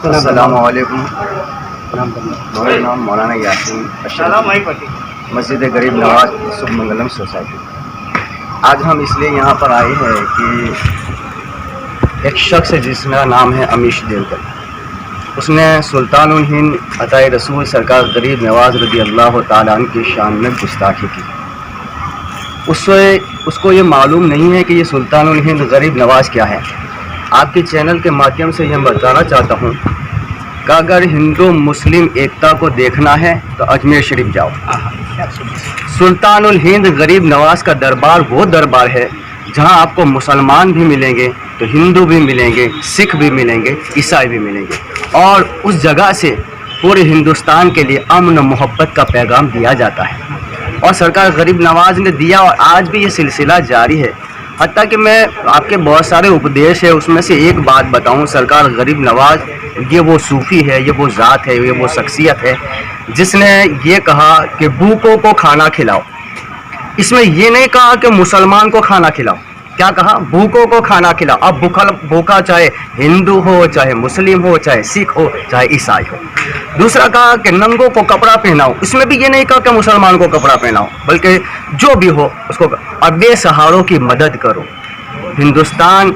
السلام علیکم. میرا نام مولانا یاسین اشرف، مسجد غریب نواز سب منگلم سوسائٹی. آج ہم اس لیے یہاں پر آئے ہیں کہ ایک شخص ہے جس کا نام ہے امیش دیوگر. اس نے سلطان الہند عطائے رسول سرکار غریب نواز رضی اللہ تعالیٰ عنہ کی شان میں گستاخی کی. اس کو یہ معلوم نہیں ہے کہ یہ سلطان الہند غریب نواز کیا ہے. آپ کے چینل کے مادھیم سے یہ بتانا چاہتا ہوں کہ اگر ہندو مسلم ایکتا کو دیکھنا ہے تو اجمیر شریف جاؤ. سلطان الہند غریب نواز کا دربار وہ دربار ہے جہاں آپ کو مسلمان بھی ملیں گے تو ہندو بھی ملیں گے، سکھ بھی ملیں گے، عیسائی بھی ملیں گے، اور اس جگہ سے پورے ہندوستان کے لیے امن و محبت کا پیغام دیا جاتا ہے. اور سرکار غریب نواز نے دیا اور آج بھی یہ سلسلہ جاری ہے. حتیٰ کہ میں آپ کے بہت سارے اپدیش ہے، اس میں سے ایک بات بتاؤں. سرکار غریب نواز یہ وہ صوفی ہے، یہ وہ ذات ہے، یہ وہ شخصیت ہے جس نے یہ کہا کہ بھوکوں کو کھانا کھلاؤ. اس میں یہ نہیں کہا کہ مسلمان کو کھانا کھلاؤ. کیا کہا؟ بھوکوں کو کھانا کھلاؤ. اب بھوکا چاہے ہندو ہو، چاہے مسلم ہو، چاہے سکھ ہو، چاہے عیسائی ہو. دوسرا کہا کہ ننگوں کو کپڑا پہناؤ. اس میں بھی یہ نہیں کہا کہ مسلمان کو کپڑا پہناؤ، بلکہ جو بھی ہو اس کو. اور بے سہاروں کی مدد کرو. ہندوستان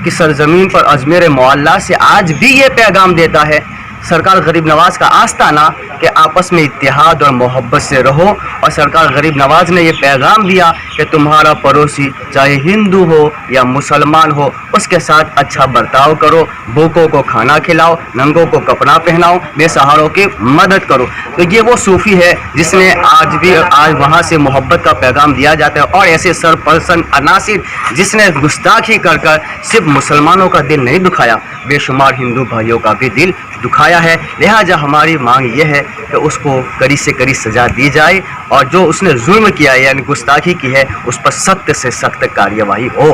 کی سرزمین پر اجمیر معلیٰ سے آج بھی یہ پیغام دیتا ہے سرکار غریب نواز کا آستانہ کہ آپس میں اتحاد اور محبت سے رہو. اور سرکار غریب نواز نے یہ پیغام دیا کہ تمہارا پڑوسی چاہے ہندو ہو یا مسلمان ہو اس کے ساتھ اچھا برتاؤ کرو، بھوکوں کو کھانا کھلاؤ، ننگوں کو کپڑا پہناؤ، بے سہاروں کی مدد کرو. تو یہ وہ صوفی ہے جس نے آج وہاں سے محبت کا پیغام دیا جاتا ہے. اور ایسے سرپرسن عناصر جس نے گستاخی کر صرف مسلمانوں کا دل نہیں دکھایا، بے شمار ہندو بھائیوں کا بھی دل دکھایا ہے. لہٰذا ہماری مانگ یہ ہے کہ اس کو کڑی سے کڑی سزا دی جائے، اور جو اس نے ظلم کیا ہے یعنی گستاخی کی ہے اس پر سخت سے سخت کارروائی ہو.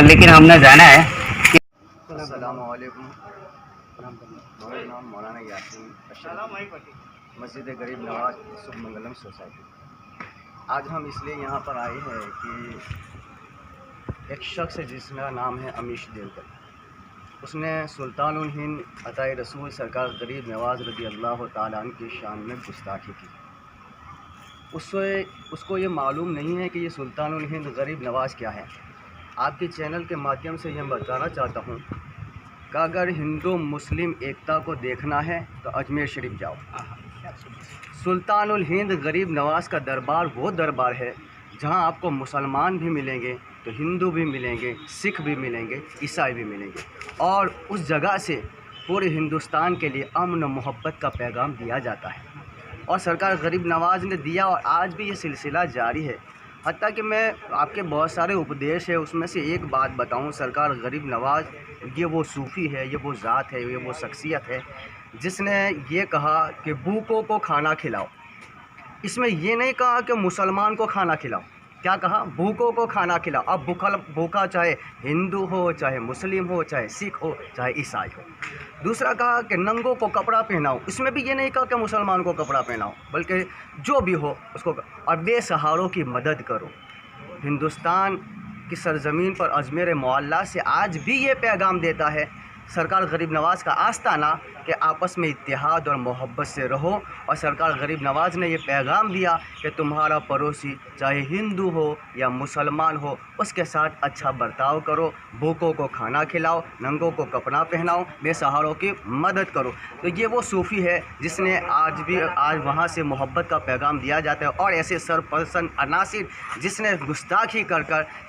لیکن ہم نے جانا ہے. السلام علیکم. میرا نام مولانا یاسین اشرف، مسجد غریب نواز سب منگلم سوسائٹی. آج ہم اس لیے یہاں پر آئے ہیں کہ ایک شخص ہے جس کا نام ہے امیش دیوگر. اس نے سلطان الہند عطائے رسول سرکار غریب نواز رضی اللہ تعالیٰ عنہ کی شان میں گستاخی کی. اس کو یہ معلوم نہیں ہے کہ یہ سلطان الہند غریب نواز کیا ہے. آپ کے چینل کے مادھیم سے یہ بتانا چاہتا ہوں کہ اگر ہندو مسلم ایکتا کو دیکھنا ہے تو اجمیر شریف جاؤ. سلطان الہند غریب نواز کا دربار وہ دربار ہے جہاں آپ کو مسلمان بھی ملیں گے تو ہندو بھی ملیں گے، سکھ بھی ملیں گے، عیسائی بھی ملیں گے، اور اس جگہ سے پورے ہندوستان کے لیے امن و محبت کا پیغام دیا جاتا ہے. اور سرکار غریب نواز نے دیا اور آج بھی یہ سلسلہ جاری ہے. حتیٰ کہ میں آپ کے بہت سارے اپدیش ہے، اس میں سے ایک بات بتاؤں. سرکار غریب نواز یہ وہ صوفی ہے، یہ وہ ذات ہے، یہ وہ شخصیت ہے جس نے یہ کہا کہ بھوکوں کو کھانا کھلاؤ. اس میں یہ نہیں کہا کہ مسلمان کو کھانا کھلاؤ. کیا کہا؟ بھوکوں کو کھانا کھلاؤ. اب بھوکا چاہے ہندو ہو، چاہے مسلم ہو، چاہے سکھ ہو، چاہے عیسائی ہو. دوسرا کہا کہ ننگوں کو کپڑا پہناؤ. اس میں بھی یہ نہیں کہا کہ مسلمان کو کپڑا پہناؤ، بلکہ جو بھی ہو اس کو. اور بے سہاروں کی مدد کرو. ہندوستان کی سرزمین پر اجمیر معلیٰ سے آج بھی یہ پیغام دیتا ہے سرکار غریب نواز کا آستانہ کہ آپس میں اتحاد اور محبت سے رہو. اور سرکار غریب نواز نے یہ پیغام دیا کہ تمہارا پڑوسی چاہے ہندو ہو یا مسلمان ہو اس کے ساتھ اچھا برتاؤ کرو، بھوکوں کو کھانا کھلاؤ، ننگوں کو کپڑا پہناؤ، بے سہاروں کی مدد کرو. تو یہ وہ صوفی ہے جس نے آج وہاں سے محبت کا پیغام دیا جاتا ہے. اور ایسے سرپرسن عناصر جس نے گستاخی کر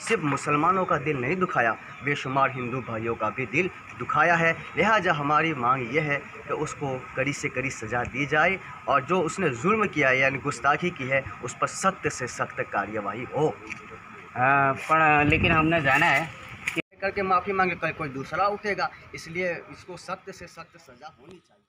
صرف مسلمانوں کا دل نہیں دکھایا، بے شمار ہندو بھائیوں کا بھی دل دکھایا ہے. لہٰذا ہماری مانگ یہ ہے کہ اس کو کڑی سے کڑی سزا دی جائے، اور جو اس نے ظلم کیا ہے یعنی گستاخی کی ہے اس پر سخت سے سخت کارروائی ہو. لیکن ہم نے جانا ہے کر کے معافی مانگے، کوئی دوسرا اٹھے گا، اس لیے اس کو سخت سے سخت سزا ہونی چاہیے.